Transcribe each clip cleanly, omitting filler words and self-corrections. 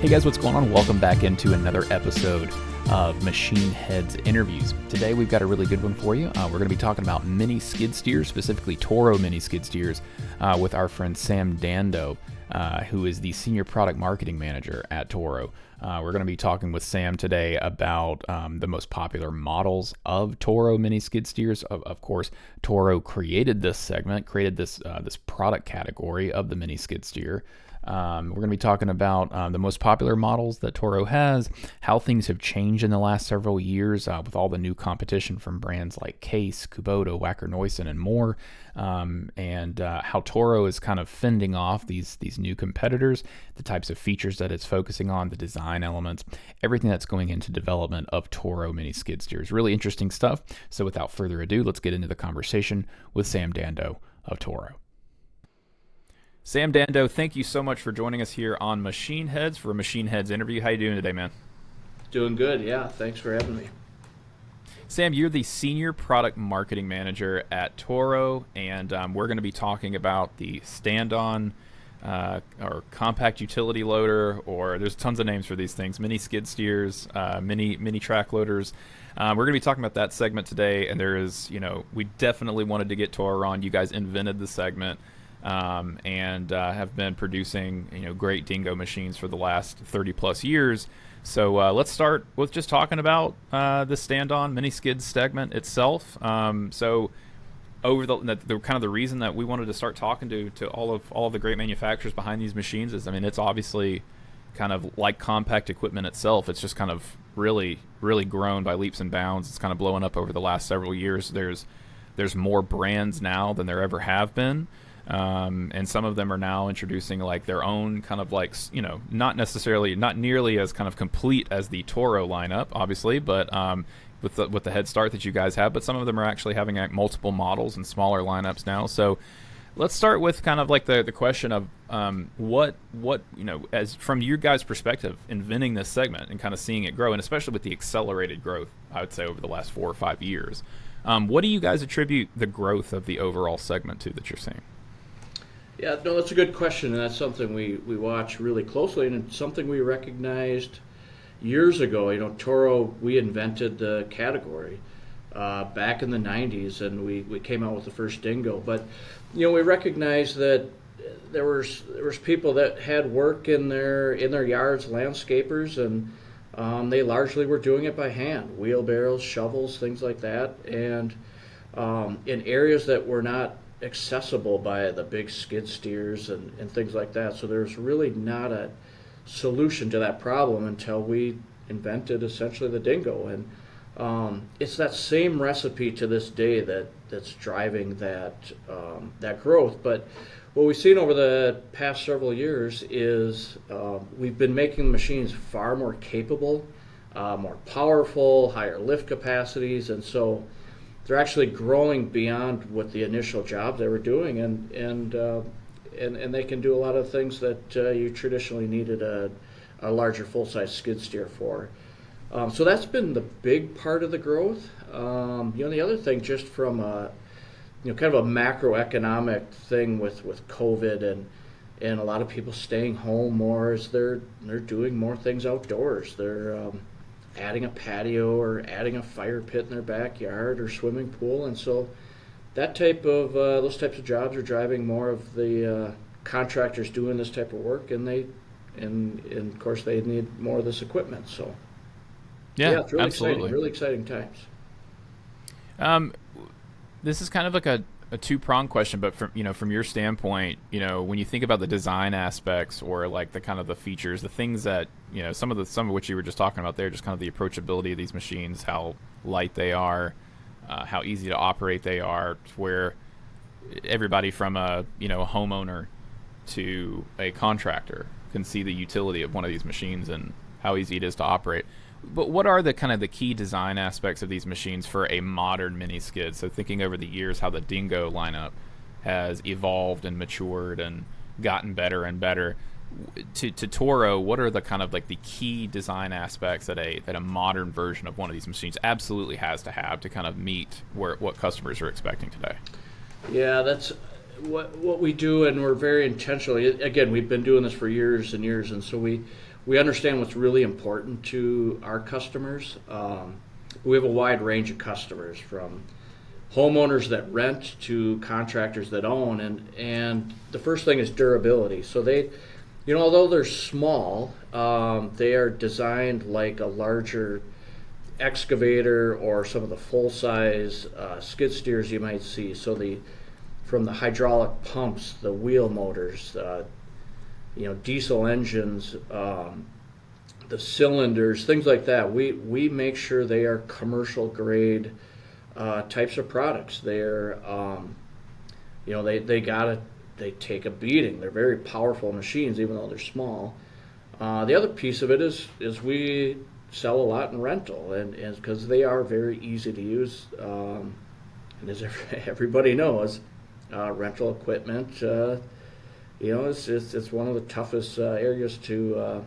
Hey guys, what's going on? Welcome back into another episode of Machine Heads Interviews. Today we've got a really good one for you. We're going to be talking about mini skid steers, specifically Toro mini skid steers, with our friend Sam Dando, who is the Senior Product Marketing Manager at Toro. We're going to be talking with Sam today about the most popular models of Toro mini skid steers. Of course, Toro created this segment, created this product category of the mini skid steer. We're going to be talking about the most popular models that Toro has, how things have changed in the last several years with all the new competition from brands like Case, Kubota, Wacker-Neuson, and more, and how Toro is kind of fending off these new competitors, the types of features that it's focusing on, the design elements, everything that's going into development of Toro mini skid steers. Really interesting stuff. So without further ado, let's get into the conversation with Sam Dando of Toro. Sam Dando, thank you so much for joining us here on Machine Heads for a Machine Heads interview. How you doing today, man? Doing good, yeah. Thanks for having me. Sam, you're the Senior Product Marketing Manager at Toro, and we're going to be talking about the stand-on or compact utility loader, or there's tons of names for these things, mini skid steers, mini track loaders. We're going to be talking about that segment today, and we definitely wanted to get Toro on. You guys invented the segment. And have been producing great dingo machines for the last 30 plus years. So let's start with just talking about the stand-on mini skid segment itself. So over the kind of the reason that we wanted to start talking to all of the great manufacturers behind these machines is, it's obviously kind of like compact equipment itself. It's just kind of really grown by leaps and bounds. It's kind of blowing up over the last several years. There's more brands now than there ever have been. And some of them are now introducing like their own kind of not nearly as kind of complete as the Toro lineup, obviously, but with the head start that you guys have. But some of them are actually having multiple models and smaller lineups now. So let's start with kind of like the question of what as from your guys' perspective, inventing this segment and kind of seeing it grow, and especially with the accelerated growth, I would say over the last 4 or 5 years. What do you guys attribute the growth of the overall segment to that you're seeing? Yeah, no, that's a good question, and that's something we watch really closely, and it's something we recognized years ago. Toro, we invented the category back in the 90s, and we came out with the first dingo. But, we recognized that there was people that had work in their yards, landscapers, and they largely were doing it by hand, wheelbarrows, shovels, things like that, and in areas that were not accessible by the big skid steers and things like that. So there's really not a solution to that problem until we invented essentially the dingo. And it's that same recipe to this day that's driving that growth. But what we've seen over the past several years is we've been making machines far more capable, more powerful, higher lift capacities, and so they're actually growing beyond what the initial job they were doing, and they can do a lot of things that you traditionally needed a larger full-size skid steer for. So that's been the big part of the growth. The other thing, just from a kind of a macroeconomic thing with COVID and a lot of people staying home more, is they're doing more things outdoors. They're adding a patio or adding a fire pit in their backyard or swimming pool, and so those types of jobs are driving more of the contractors doing this type of work, and of course they need more of this equipment. So yeah, it's really absolutely. Really exciting times. This is kind of like a two-pronged question, but from your standpoint, when you think about the design aspects or like the kind of the features, the things that some of which you were just talking about there, just kind of the approachability of these machines, how light they are, how easy to operate they are, where everybody from a homeowner to a contractor can see the utility of one of these machines and how easy it is to operate. But what are the kind of the key design aspects of these machines for a modern mini skid? So thinking over the years how the dingo lineup has evolved and matured and gotten better and better, to Toro, what are the kind of like the key design aspects that a modern version of one of these machines absolutely has to have to kind of meet what customers are expecting today? Yeah, that's what we do, and we're very intentionally. Again, we've been doing this for years and years, and so we we understand what's really important to our customers. We have a wide range of customers, from homeowners that rent to contractors that own, and the first thing is durability. So they, although they're small, they are designed like a larger excavator or some of the full-size skid steers you might see. So from the hydraulic pumps, the wheel motors, diesel engines, the cylinders, things like that. We make sure they are commercial grade types of products. They're they take a beating. They're very powerful machines, even though they're small. The other piece of it is we sell a lot in rental, and because they are very easy to use, and as everybody knows, rental equipment, it's one of the toughest areas to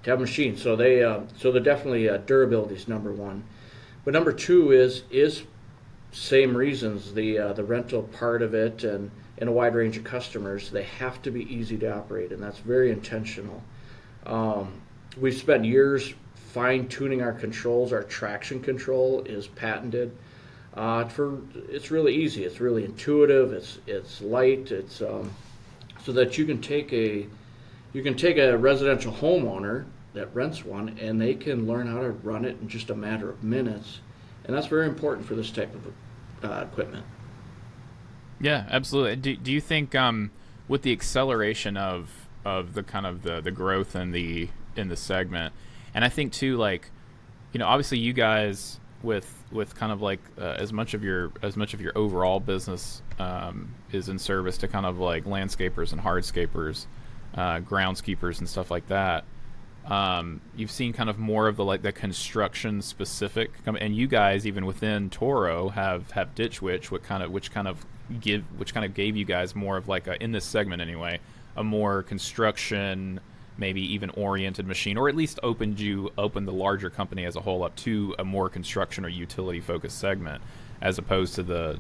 have machines. So they're definitely durability is number one, but number two is same reasons, the rental part of it, and in a wide range of customers, they have to be easy to operate, and that's very intentional. We've spent years fine-tuning our controls. Our traction control is patented. It's really easy. It's really intuitive. It's light. It's so that you can take a residential homeowner that rents one, and they can learn how to run it in just a matter of minutes, and that's very important for this type of equipment. Yeah, absolutely. Do you think with the acceleration of the kind of the growth in the segment, and I think too, like, obviously you guys with kind of like as much of your overall business is in service to kind of like landscapers and hardscapers, groundskeepers and stuff like that. You've seen kind of more of the construction specific, and you guys even within Toro have Ditch Witch, which kind of gave you guys more of like in this segment anyway, a more construction, maybe even oriented machine, or at least opened the larger company as a whole up to a more construction or utility focused segment, as opposed to the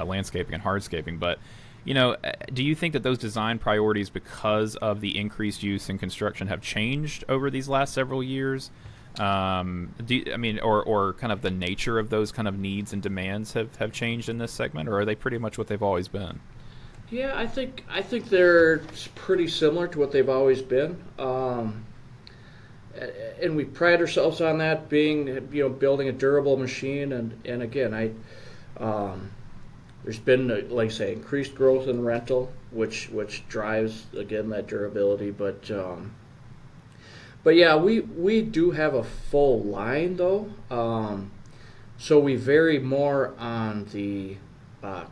landscaping and hardscaping. But do you think that those design priorities, because of the increased use in construction, have changed over these last several years? Or kind of the nature of those kind of needs and demands have changed in this segment, or are they pretty much what they've always been? Yeah, I think they're pretty similar to what they've always been, and we pride ourselves on that, being building a durable machine. And again, there's been, like I say, increased growth in rental, which drives again that durability. But yeah, we do have a full line though, so we vary more on the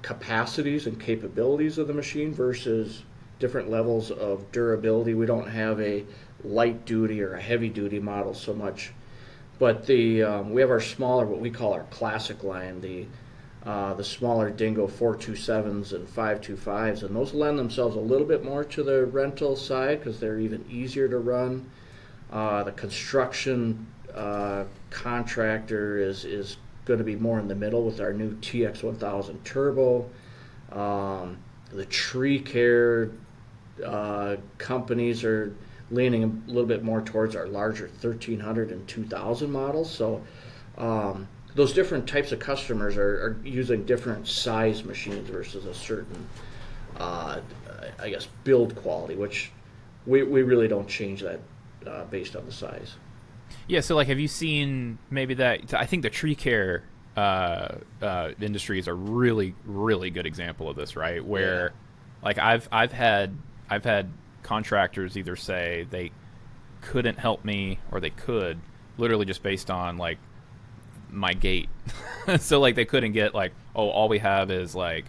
capacities and capabilities of the machine versus different levels of durability. We don't have a light duty or a heavy duty model so much, but we have our smaller, what we call our classic line, the smaller dingo 427s and 525s, and those lend themselves a little bit more to the rental side because they're even easier to run. The construction contractor is going to be more in the middle with our new TX1000 Turbo. The tree care companies are leaning a little bit more towards our larger 1300 and 2000 models. So those different types of customers are using different size machines versus a certain, build quality, which we really don't change that based on the size. Yeah, so like, have you seen maybe that? I think the tree care industry is a really, really good example of this, right? Where, like, I've had contractors either say they couldn't help me or they could, literally just based on like my gait. So like they couldn't get like, oh, all we have is like,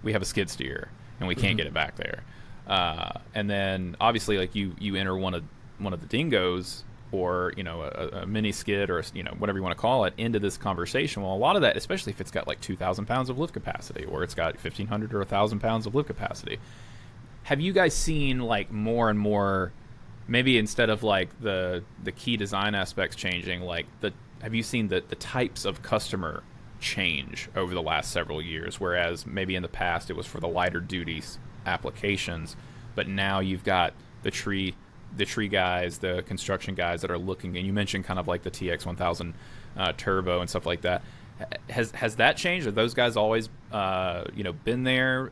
we have a skid steer and we can't get it back there. And then obviously like you enter one of the dingos, or a mini skid, or whatever you want to call it, into this conversation. Well, a lot of that, especially if it's got like 2,000 pounds of lift capacity, or it's got 1,500 or 1,000 pounds of lift capacity. Have you guys seen like more and more, maybe instead of like the key design aspects changing, like have you seen the types of customer change over the last several years? Whereas maybe in the past it was for the lighter duty applications, but now you've got the tree the tree guys, the construction guys that are looking, and you mentioned kind of like the TX 1000 turbo and stuff like that. Has that changed? Have those guys always been there,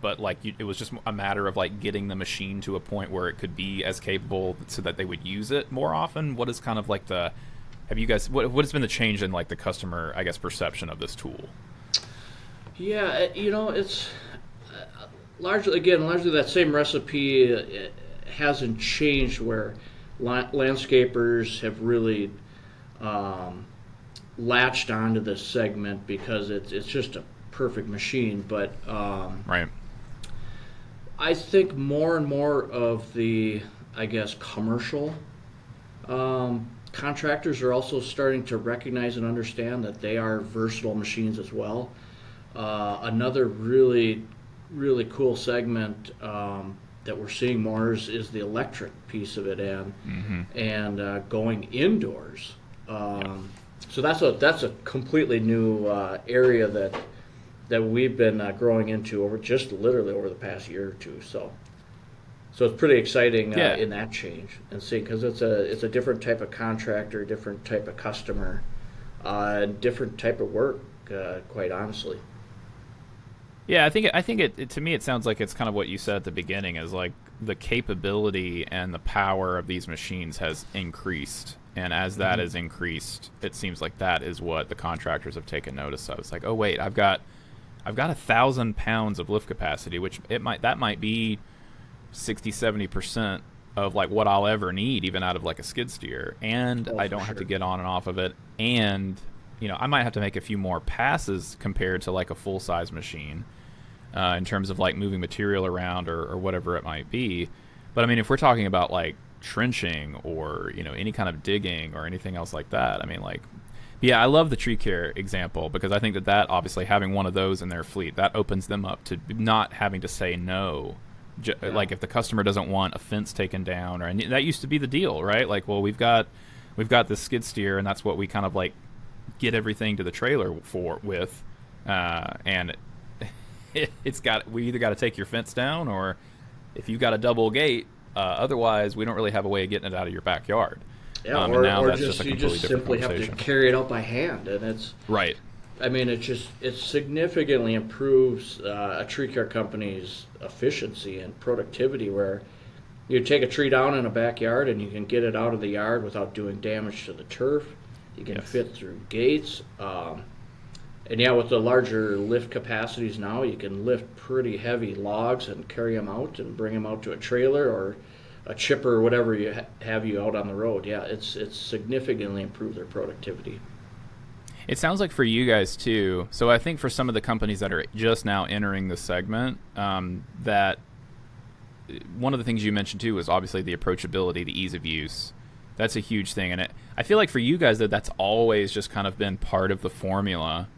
but like it was just a matter of like getting the machine to a point where it could be as capable so that they would use it more often? What is kind of like have you guys, what has been the change in like the customer, I guess, perception of this tool? Yeah, it's largely that same recipe. It hasn't changed, where landscapers have really latched onto this segment because it's just a perfect machine. But right. I think more and more of the, I guess, commercial contractors are also starting to recognize and understand that they are versatile machines as well. Another really, really cool segment that we're seeing more is the electric piece of it, and going indoors. So that's a completely new area that we've been growing into literally over the past year or two. So it's pretty exciting in that change, and see, because it's a different type of contractor, different type of customer, different type of work, quite honestly. Yeah, I think it to me it sounds like it's kind of what you said at the beginning, is like the capability and the power of these machines has increased, and as that has increased, it seems like that is what the contractors have taken notice of. It's like, oh wait, I've got 1,000 pounds of lift capacity, which that might be 60-70% of like what I'll ever need, even out of like a skid steer, and I don't have to get on and off of it, and I might have to make a few more passes compared to like a full size machine in terms of like moving material around or whatever it might be. But I mean, if we're talking about like trenching or any kind of digging or anything else like that, I mean, like, yeah, I love the tree care example, because I think that obviously having one of those in their fleet, that opens them up to not having to say no. Like if the customer doesn't want a fence taken down, or that used to be the deal, right? Like, well, we've got this skid steer, and that's what we kind of like get everything to the trailer with, and we either got to take your fence down, or if you've got a double gate, otherwise we don't really have a way of getting it out of your backyard. Yeah, and now or that's just a you completely just different simply have to carry it out by hand, and it's right. I mean, it significantly improves a tree care company's efficiency and productivity, where you take a tree down in a backyard and you can get it out of the yard without doing damage to the turf. You can fit through gates. And yeah, with the larger lift capacities now, you can lift pretty heavy logs and carry them out and bring them out to a trailer or a chipper or whatever you have you out on the road. Yeah, it's significantly improved their productivity. It sounds like for you guys too. So I think for some of the companies that are just now entering the segment, that one of the things you mentioned too was obviously the approachability, the ease of use. That's a huge thing, and I feel like for you guys that's always just kind of been part of the formula.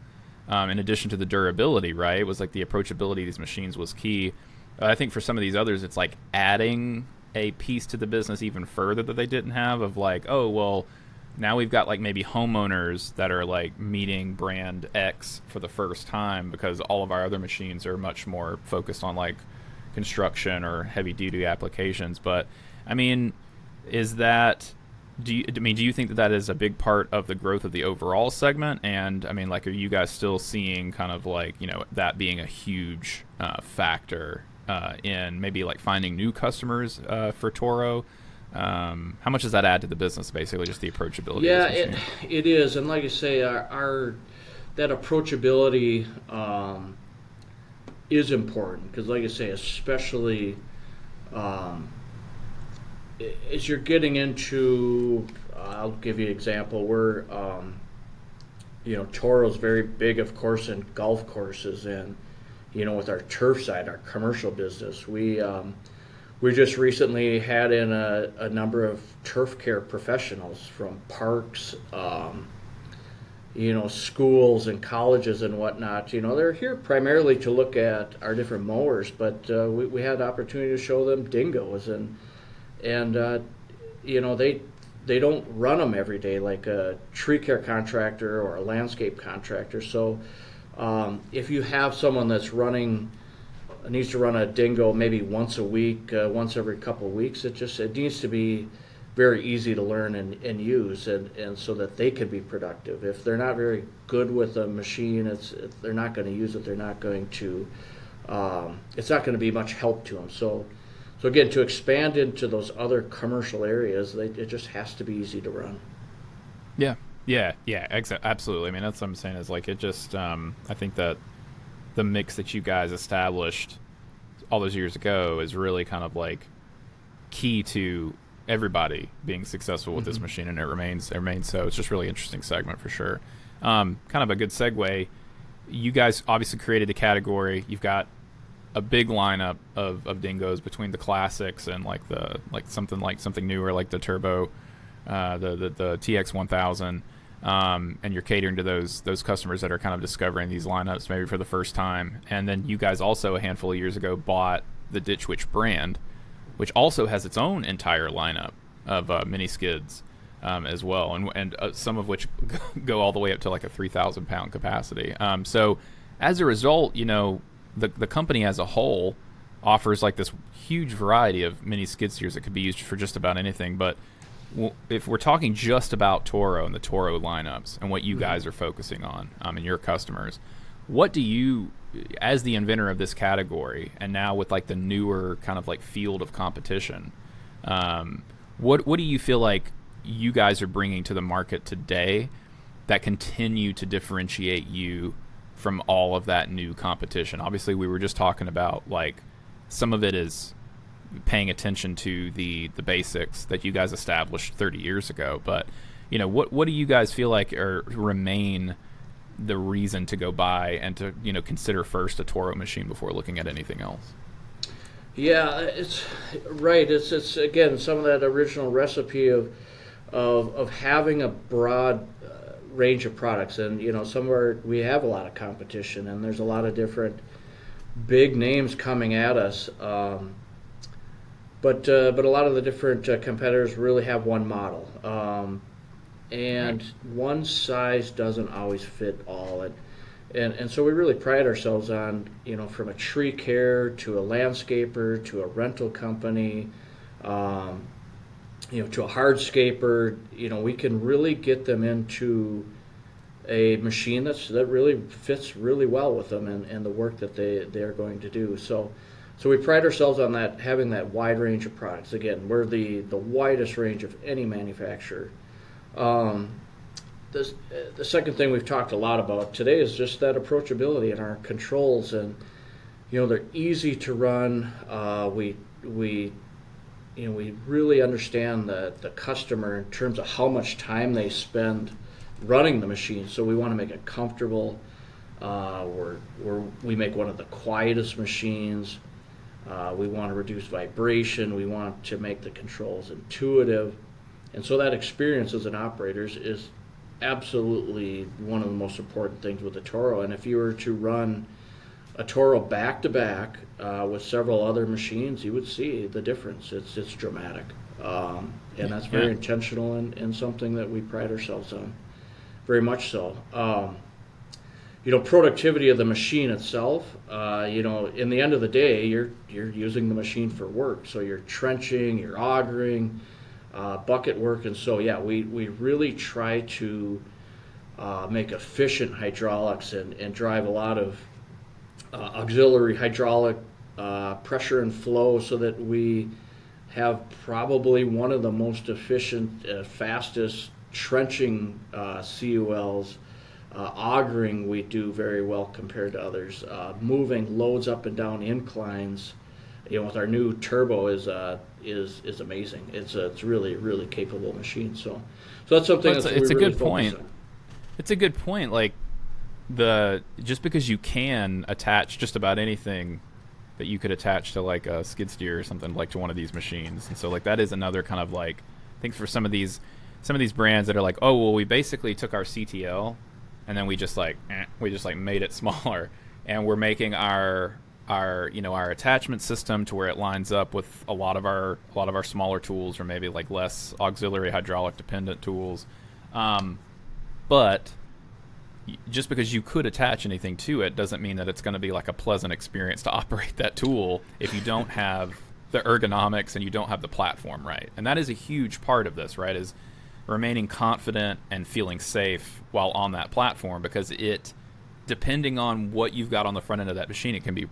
In addition to the durability, right? It was like the approachability of these machines was key. I think for some of these others, it's like adding a piece to the business even further that they didn't have, of like, oh, well, now we've got like maybe homeowners that are like meeting brand X for the first time, because all of our other machines are much more focused on like construction or heavy duty applications. But I mean, do you think that is a big part of the growth of the overall segment? And I mean, like, are you guys still seeing kind of like, that being a huge factor in maybe like finding new customers for Toro? How much does that add to the business, basically, just the approachability? Yeah, it is. And like I say, our that approachability is important, because like I say, especially as you're getting into, I'll give you an example. We're, Toro's very big, of course, in golf courses, and with our turf side, our commercial business, we just recently had in a number of turf care professionals from parks, schools and colleges and whatnot. They're here primarily to look at our different mowers, but we had the opportunity to show them dingos, and they don't run them every day like a tree care contractor or a landscape contractor. So if you have someone that's running needs to run a dingo maybe once a week, once every couple of weeks. It needs to be very easy to learn and use, and so that they could be productive. If they're not very good with a machine, they're not going to use it. They're not going to. It's not going to be much help to them. So again, to expand into those other commercial areas, it just has to be easy to run. Yeah, absolutely. I mean, that's what I'm saying. Is like it just. I think that the mix that you guys established all those years ago is really kind of like key to everybody being successful with this machine, and it remains so. It's just really interesting segment for sure. Kind of a good segue. You guys obviously created the category. You've got a big lineup of dingoes between the classics and something newer like the turbo, the TX 1000. And you're catering to those customers that are kind of discovering these lineups maybe for the first time. And then you guys also a handful of years ago bought the Ditch Witch brand, which also has its own entire lineup of mini skids as well, and some of which go all the way up to like a 3,000 pound capacity. So as a result, the company as a whole offers like this huge variety of mini skid steers that could be used for just about anything. But if we're talking just about Toro and the Toro lineups and what you guys are focusing on and your customers, what do you, as the inventor of this category, and now with like the newer kind of like field of competition, what do you feel like you guys are bringing to the market today that continue to differentiate you from all of that new competition? Obviously, we were just talking about like some of it is paying attention to the basics that you guys established 30 years ago, but what do you guys feel like remain the reason to go buy and to consider first a Toro machine before looking at anything else? Yeah, it's right. It's again some of that original recipe of having a broad range of products, and somewhere we have a lot of competition, and there's a lot of different big names coming at us. But a lot of the different competitors really have one model, and one size doesn't always fit all. And so we really pride ourselves on, from a tree care to a landscaper to a rental company, to a hardscaper, we can really get them into a machine that really fits really well with them and the work that they are going to do. So we pride ourselves on that, having that wide range of products. Again, we're the widest range of any manufacturer. The second thing we've talked a lot about today is just that approachability and our controls, and they're easy to run. We really understand the customer in terms of how much time they spend running the machine, so we want to make it comfortable. We make one of the quietest machines. We want to reduce vibration. We want to make the controls intuitive. And so that experience as an operator is absolutely one of the most important things with the Toro. And if you were to run a Toro back-to-back with several other machines, you would see the difference. It's dramatic. And that's very intentional and something that we pride ourselves on, very much so. Productivity of the machine itself, in the end of the day, you're using the machine for work. So you're trenching, you're augering, bucket work. And so, we really try to make efficient hydraulics and drive a lot of auxiliary hydraulic pressure and flow so that we have probably one of the most efficient, fastest trenching CULs. Augering we do very well compared to others. Moving loads up and down inclines, with our new turbo is amazing. It's really, really capable machine. So that's something it's a good point. It's a good point. Like just because you can attach just about anything that you could attach to like a skid steer or something like to one of these machines, and so like that is another kind of like I think for some of these brands that are like, oh well, we basically took our CTL and then we just made it smaller, and we're making our attachment system to where it lines up with a lot of our smaller tools, or maybe like less auxiliary hydraulic dependent tools. But just because you could attach anything to it doesn't mean that it's going to be like a pleasant experience to operate that tool if you don't have the ergonomics and you don't have the platform right. And that is a huge part of this, right, is remaining confident and feeling safe while on that platform, because it, depending on what you've got on the front end of that machine, it can be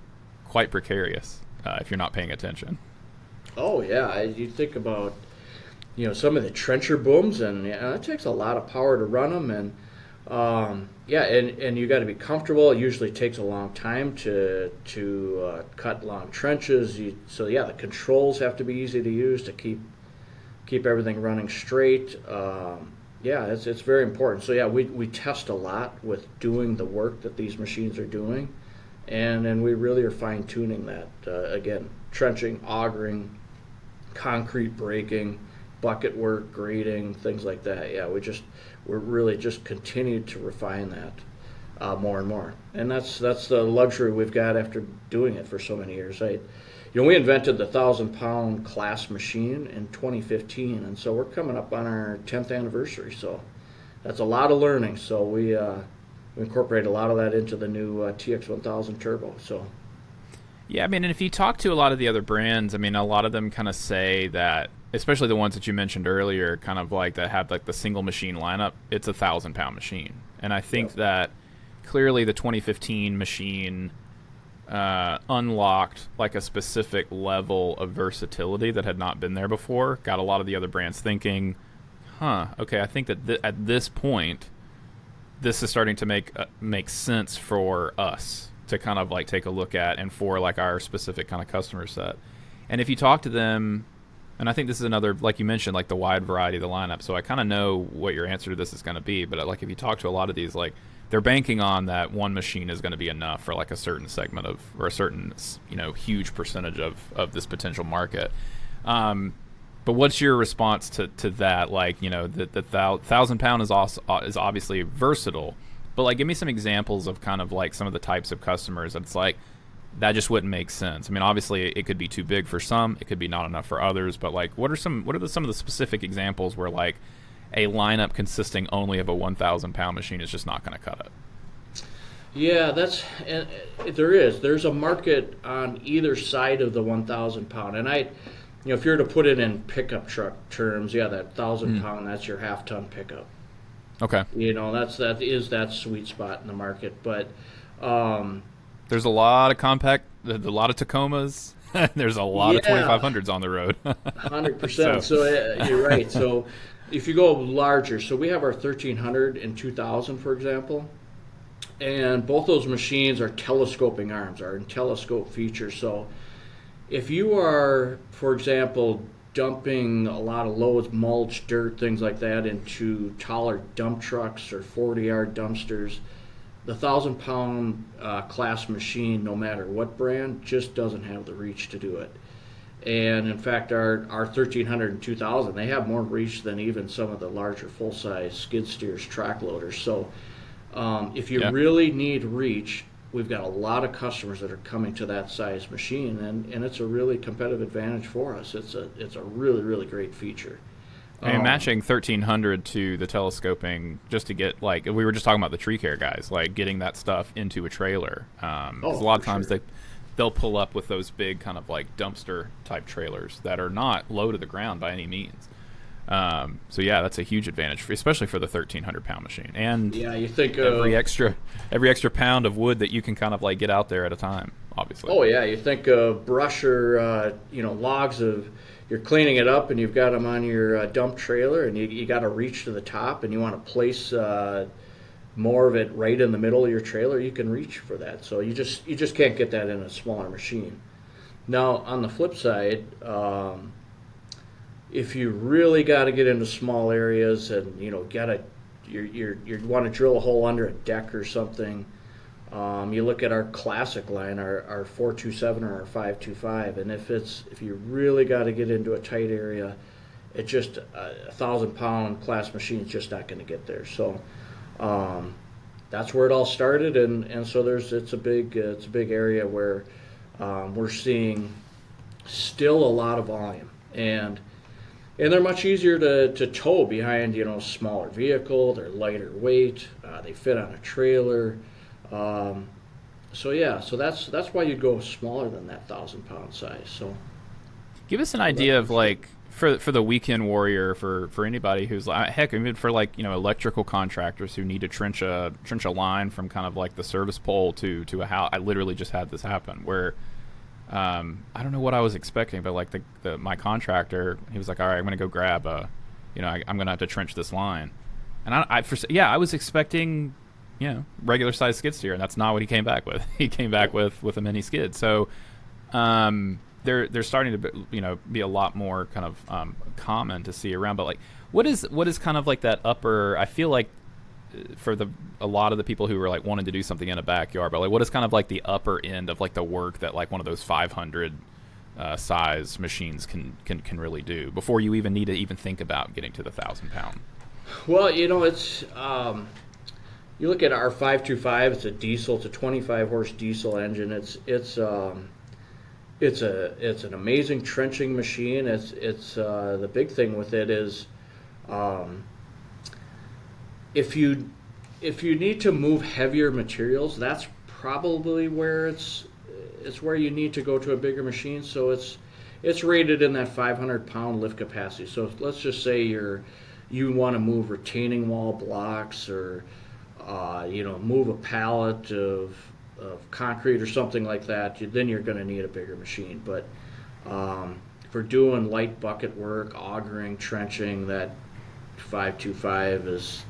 quite precarious if you're not paying attention. Oh yeah, you think about some of the trencher booms, and it takes a lot of power to run them, and and you got to be comfortable. It usually takes a long time to cut long trenches. The controls have to be easy to use to keep everything running straight. It's very important. So we test a lot with doing the work that these machines are doing, and we really are fine tuning that. Again, trenching, augering, concrete breaking, bucket work, grading, things like that. Yeah, we're really just continued to refine that more and more, and that's the luxury we've got after doing it for so many years. We invented the 1,000-pound class machine in 2015, and so we're coming up on our 10th anniversary. So that's a lot of learning. So we incorporate a lot of that into the new TX1000 Turbo. So. Yeah, I mean, and if you talk to a lot of the other brands, I mean, a lot of them kind of say that, especially the ones that you mentioned earlier, kind of like that have like the single machine lineup, it's a 1,000-pound machine. And I think that clearly the 2015 machine unlocked like a specific level of versatility that had not been there before. Got a lot of the other brands thinking, okay, I think that at this point, this is starting to make sense for us to kind of like take a look at, and for like our specific kind of customer set. And if you talk to them, and I think this is another, like you mentioned, like the wide variety of the lineup, so I kind of know what your answer to this is going to be, but like if you talk to a lot of these, like they're banking on that one machine is going to be enough for like a certain segment of, or a certain huge percentage of this potential market. But what's your response to that? Like, the 1,000-pound is obviously versatile, but like give me some examples of kind of like some of the types of customers that's like that just wouldn't make sense. I mean, obviously it could be too big for some, it could be not enough for others, but like what are some of the specific examples where like a lineup consisting only of a 1,000-pound machine is just not going to cut it? Yeah, there's a market on either side of the 1,000-pound, and if you were to put it in pickup truck terms, that 1,000-pound, that's your half-ton pickup. Okay. That is that sweet spot in the market, but there's a lot of a lot of Tacomas. There's a lot of 2,500s on the road. 100%. So you're right. So if you go larger, so we have our 1,300 and 2,000, for example, and both those machines are telescoping arms, are in telescope features. So if you are, for example, dumping a lot of loads, mulch, dirt, things like that, into taller dump trucks or 40-yard dumpsters, the 1,000-pound class machine, no matter what brand, just doesn't have the reach to do it. And in fact, our 1,300 and 2,000, they have more reach than even some of the larger full-size skid steers, track loaders. So if you really need reach, we've got a lot of customers that are coming to that size machine, and it's a really competitive advantage for us. It's a really, really great feature. And matching 1,300 to the telescoping, just to get, like, we were just talking about the tree care guys, like getting that stuff into a trailer. 'Cause a lot of times they'll pull up with those big kind of like dumpster type trailers that are not low to the ground by any means. So that's a huge advantage, especially for the 1,300-pound machine. And you think every extra pound of wood that you can kind of like get out there at a time, obviously. Oh yeah, you think of brush or logs of. You're cleaning it up and you've got them on your dump trailer, and you got to reach to the top, and you want to place more of it right in the middle of your trailer. You can reach for that, so you just can't get that in a smaller machine. Now on the flip side, if you really got to get into small areas and you want to drill a hole under a deck or something. You look at our classic line, our 427 or our 525, and if you really got to get into a tight area, it just a 1,000-pound class machine is just not going to get there. So that's where it all started, and so it's a big area where we're seeing still a lot of volume. And And they're much easier to tow behind, smaller vehicle. They're lighter weight. They fit on a trailer. Um, so that's why you'd go smaller than that 1,000 pound size. Give us an So that idea of one's good. like for the weekend warrior, for anybody who's like, heck, even for like electrical contractors who need to trench a line from kind of like the service pole to a house. I literally just had this happen where I don't know what I was expecting, but like my contractor, he was like, all right, I'm gonna go grab I'm gonna have to trench this line, and I was expecting regular sized skid steer, and that's not what he came back with. He came back Yep. with a mini skid. So they're starting to be a lot more kind of common to see around. But like, what is kind of like that upper? I feel like for a lot of the people who were like wanting to do something in a backyard, but like, what is kind of like the upper end of like the work that like one of those 500 size machines can really do before you even need to even think about getting to the 1,000 pound? Well, it's you look at our 525. It's a diesel. It's a 25 horse diesel engine. It's an amazing trenching machine. It's the big thing with it is um, if you need to move heavier materials, that's probably where it's where you need to go to a bigger machine. So it's rated in that 500 pound lift capacity. So let's just say you want to move retaining wall blocks or move a pallet of concrete or something like that. Then you're going to need a bigger machine. But for doing light bucket work, augering, trenching, that 525 is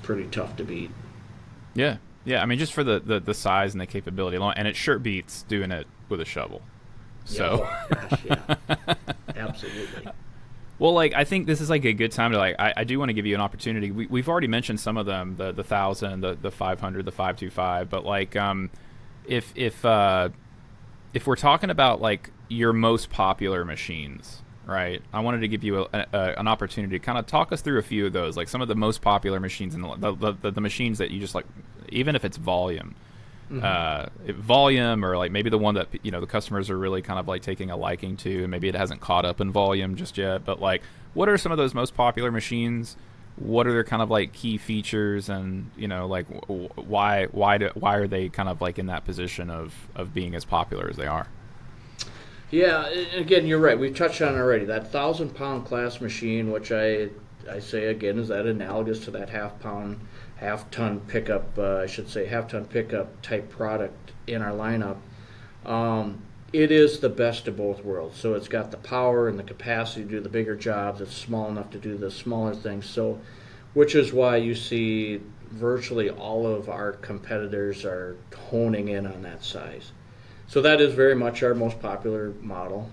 pretty tough to beat. Yeah, yeah. I mean, just for the size and the capability alone, and it sure beats doing it with a shovel. Yeah, So, oh gosh, yeah, absolutely. well, like I think this is like a good time to like I do want to give you an opportunity. We've already mentioned some of them, the 1,000, the 500, the 525, but like if if uh, if we're talking about like your most popular machines, right? I wanted to give you an opportunity to kind of talk us through a few of those, like some of the most popular machines and the machines that you just like, even if it's Hmm. volume, or like maybe the one that the customers are really kind of like taking a liking to, and maybe it hasn't caught up in volume just yet. But like, what are some of those most popular machines? What are their kind of like key features, and like why are they kind of like in that position of being as popular as they are? Yeah, again, you're right. We've touched on it already. That 1,000 pound class machine, which I say again, is that analogous to that half ton pickup, I should say half ton pickup type product in our lineup. It is the best of both worlds. So it's got the power and the capacity to do the bigger jobs. It's small enough to do the smaller things. So, which is why you see virtually all of our competitors are honing in on that size. So that is very much our most popular model.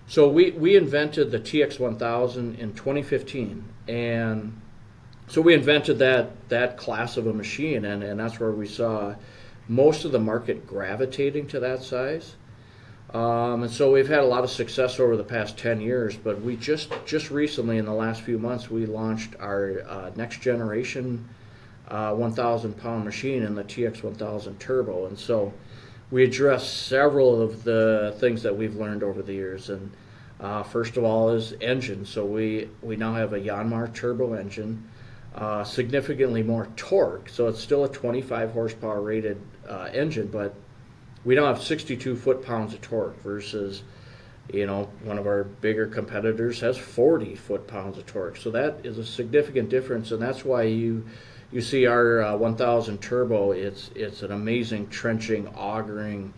So we invented the TX1000 in 2015, and so we invented that class of a machine, and that's where we saw most of the market gravitating to that size. And so we've had a lot of success over the past 10 years, but we just recently, in the last few months, we launched our next generation 1,000 pound machine in the TX1000 Turbo. And so we address several of the things that we've learned over the years. And first of all is engine. So we now have a Yanmar turbo engine, significantly more torque. So it's still a 25 horsepower rated engine, but we now have 62 foot-pounds of torque versus, one of our bigger competitors has 40 foot-pounds of torque. So that is a significant difference, and that's why you see our 1000 Turbo. It's an amazing trenching, augering,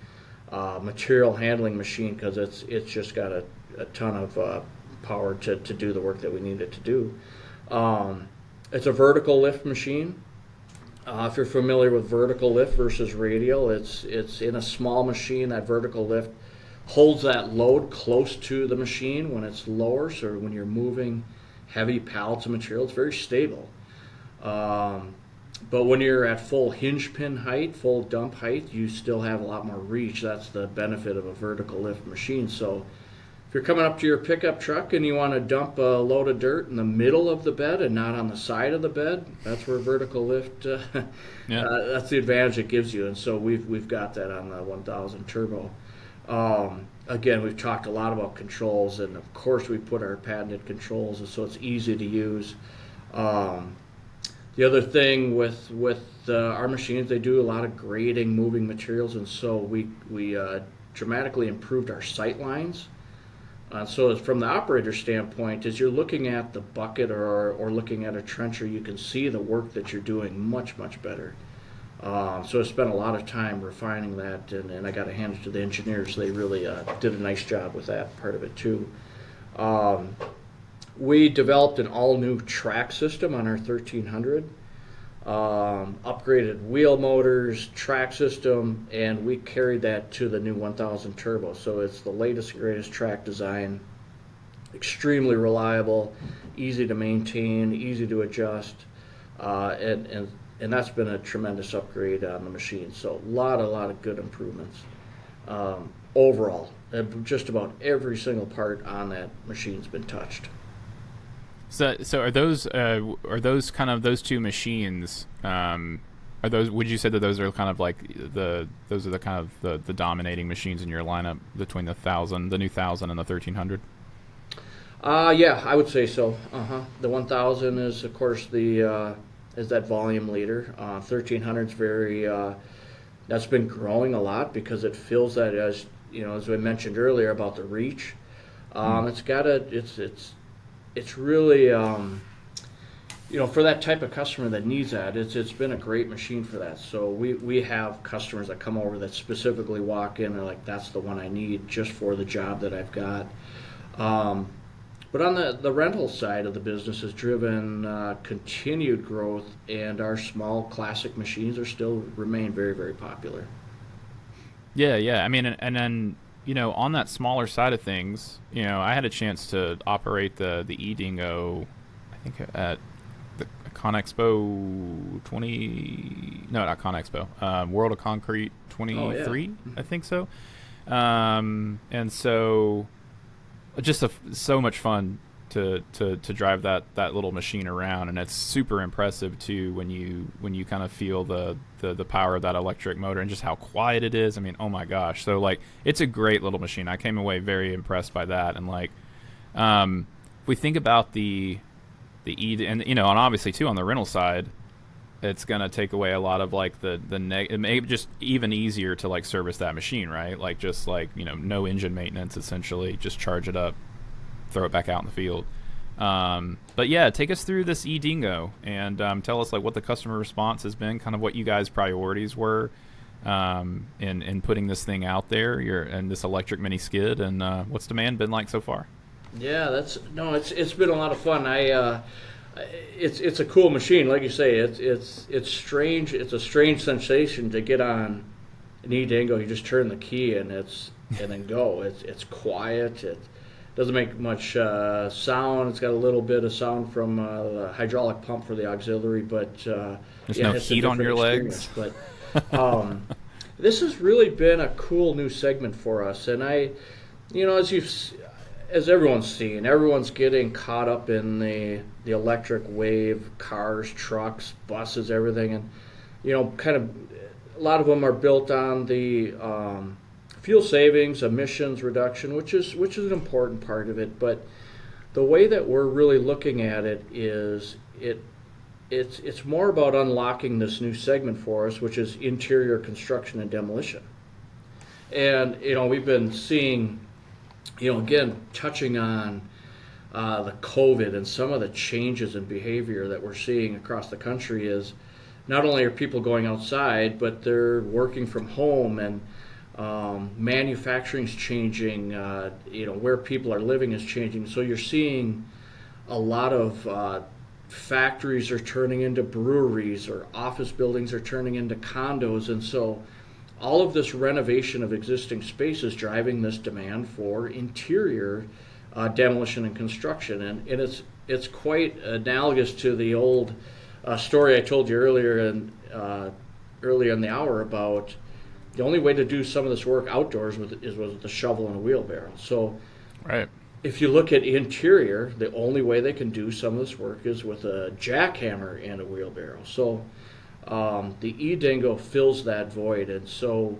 material handling machine, because it's just got a ton of power to do the work that we need it to do. It's a vertical lift machine. If you're familiar with vertical lift versus radial, it's in a small machine. That vertical lift holds that load close to the machine when it's lower. So when you're moving heavy pallets of material, it's very stable. But when you're at full hinge pin height, full dump height, you still have a lot more reach. That's the benefit of a vertical lift machine. So if you're coming up to your pickup truck and you want to dump a load of dirt in the middle of the bed and not on the side of the bed, that's where vertical lift, Yeah. that's the advantage it gives you. And so we've got that on the 1000 Turbo. Again, we've talked a lot about controls, and of course we put our patented controls, and so it's easy to use. Um, the other thing with our machines, they do a lot of grading, moving materials, and so we dramatically improved our sight lines. So from the operator standpoint, as you're looking at the bucket or looking at a trencher, you can see the work that you're doing much, much better. So I spent a lot of time refining that, and I got to hand it to the engineers. They really did a nice job with that part of it too. Um, we developed an all-new track system on our 1300, upgraded wheel motors, track system, and we carried that to the new 1000 turbo. So it's the latest and greatest track design, extremely reliable, easy to maintain, easy to adjust, and that's been a tremendous upgrade on the machine. So a lot of good improvements overall. Just about every single part on that machine's been touched. So are those kind of those two machines? Are those? Would you say that those are kind of like those are the kind of the dominating machines in your lineup between the new 1000 and the 1300? Yeah, I would say so. The 1000 is of course the is that volume leader. 1300 is very that's been growing a lot because it fills that, as you know, as we mentioned earlier about the reach. It's really for that type of customer that needs that. It's been a great machine for that. So we have customers that come over that specifically walk in and are like, that's the one I need just for the job that I've got. But on the rental side of the business has driven continued growth, and our small classic machines are still remain very, very popular. Yeah. I mean, and then on that smaller side of things, I had a chance to operate the dingo, I think at the ConExpo 20. No, not ConExpo. World of Concrete 23. Oh, yeah. I think so. And so just so much fun to drive that little machine around, and it's super impressive too when you kind of feel the power of that electric motor and just how quiet it is. I mean, oh my gosh. So like, it's a great little machine. I came away very impressed by that. And like, if we think about the and obviously too on the rental side, it's gonna take away a lot of like it may just even easier to like service that machine, right? Like just like no engine maintenance, essentially, just charge it up, throw it back out in the field. But yeah, take us through this dingo and tell us like what the customer response has been, kind of what you guys' priorities were in putting this thing out there, and this electric mini skid, and what's demand been like so far? Yeah, it's been a lot of fun. It's a cool machine, like you say. It's strange. It's a strange sensation to get on an dingo. You just turn the key and then go. It's quiet. It doesn't make much sound. It's got a little bit of sound from the hydraulic pump for the auxiliary, but there's no heat on your legs. But this has really been a cool new segment for us, and as everyone's seen, everyone's getting caught up in the electric wave, cars, trucks, buses, everything, and kind of a lot of them are built on the fuel savings, emissions reduction, which is an important part of it. But the way that we're really looking at it is it's more about unlocking this new segment for us, which is interior construction and demolition. And we've been seeing, again, touching on the COVID and some of the changes in behavior that we're seeing across the country is not only are people going outside, but they're working from home, and manufacturing's changing. Where people are living is changing. So you're seeing a lot of factories are turning into breweries, or office buildings are turning into condos, and so all of this renovation of existing space is driving this demand for interior demolition and construction, and it's quite analogous to the old story I told you earlier in the hour about the only way to do some of this work outdoors is with a shovel and a wheelbarrow. So, right. If you look at interior, the only way they can do some of this work is with a jackhammer and a wheelbarrow. So the dingo fills that void, and so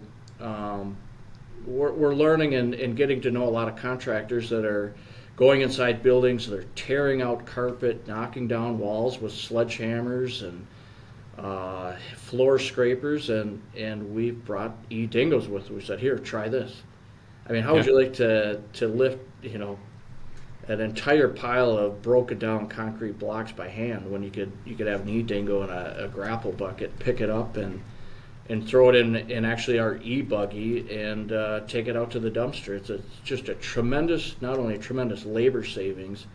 we're learning and getting to know a lot of contractors that are going inside buildings. They're tearing out carpet, knocking down walls with sledgehammers and floor scrapers, and we brought dingoes with us. We said, here, try this. I mean, how would Yeah. you like to lift, an entire pile of broken down concrete blocks by hand when you could have an dingo in a grapple bucket, pick it up and throw it in actually our buggy and take it out to the dumpster. It's just a tremendous, not only a tremendous labor savings,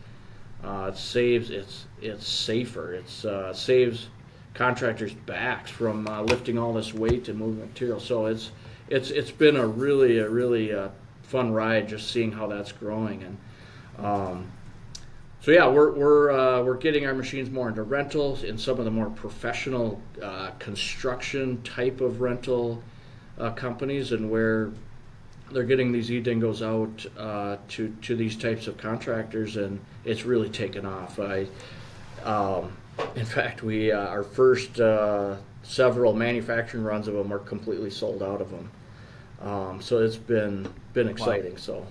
it's safer. It saves contractors' backs from lifting all this weight and moving material. So it's been a really fun ride just seeing how that's growing. And so yeah, we're getting our machines more into rentals in some of the more professional construction type of rental companies, and where they're getting these dingoes out to these types of contractors, and it's really taken off. In fact, we our first several manufacturing runs of them are completely sold out of them. So it's been exciting. Wow. So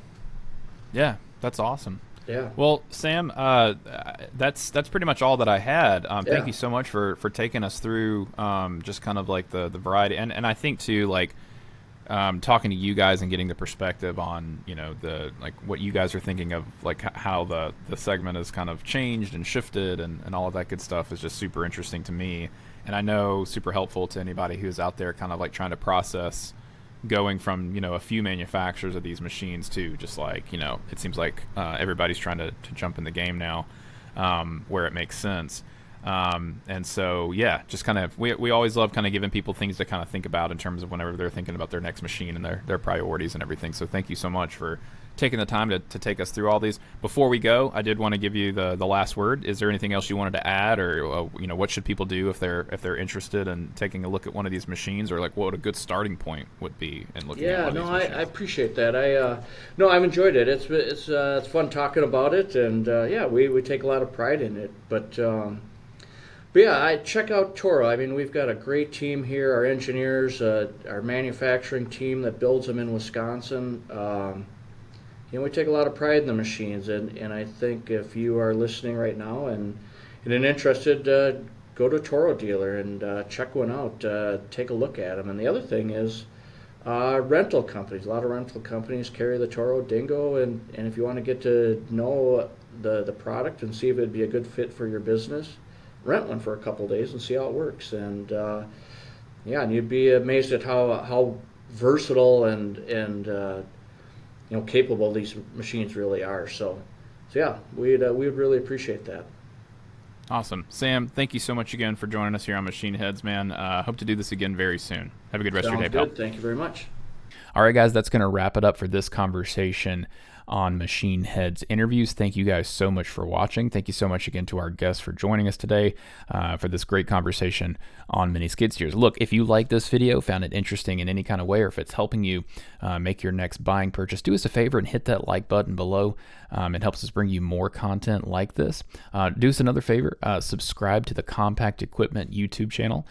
Yeah, that's awesome. yeah. Well, Sam, that's pretty much all that I had. Yeah. Thank you so much for taking us through just kind of like the variety, and I think too, like talking to you guys and getting the perspective on the like what you guys are thinking of, like how the segment has kind of changed and shifted and all of that good stuff is just super interesting to me, and I know super helpful to anybody who's out there kind of like trying to process going from a few manufacturers of these machines to just like it seems like everybody's trying to jump in the game now, where it makes sense, and so yeah, just kind of we always love kind of giving people things to kind of think about in terms of whenever they're thinking about their next machine and their priorities and everything. So thank you so much for taking the time to take us through all these. Before we go, I did want to give you the last word. Is there anything else you wanted to add, or what should people do if they're interested in taking a look at one of these machines, or like what a good starting point would be in looking at one of these machines? I appreciate that. I've enjoyed it. It's fun talking about it, and yeah, we take a lot of pride in it. But yeah, I check out Toro. I mean, we've got a great team here. Our engineers, our manufacturing team that builds them in Wisconsin. We take a lot of pride in the machines, and I think if you are listening right now and interested, go to a Toro dealer and check one out. Take a look at them. And the other thing is rental companies. A lot of rental companies carry the Toro Dingo, and if you want to get to know the product and see if it'd be a good fit for your business, rent one for a couple days and see how it works. And yeah, and you'd be amazed at how versatile and capable these machines really are. So yeah, we'd really appreciate that. Awesome. Sam, thank you so much again for joining us here on Machine Heads, man. Hope to do this again very soon. Have a good rest of your day, pal. Sounds good. Thank you very much. All right, guys, that's going to wrap it up for this conversation on Machine Heads interviews. Thank you guys so much for watching. Thank you so much again to our guests for joining us today for this great conversation on mini skid steers. Look, if you like this video, found it interesting in any kind of way, or if it's helping you make your next buying purchase, do us a favor and hit that like button below. It helps us bring you more content like this. Do us another favor, subscribe to the Compact Equipment YouTube channel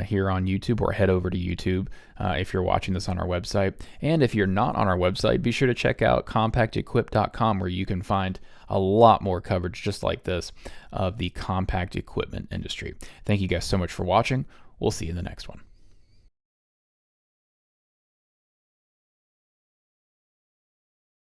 here on YouTube, or head over to YouTube if you're watching this on our website. And if you're not on our website, be sure to check out compactequip.com, where you can find a lot more coverage just like this of the compact equipment industry. Thank you guys so much for watching. We'll see you in the next one.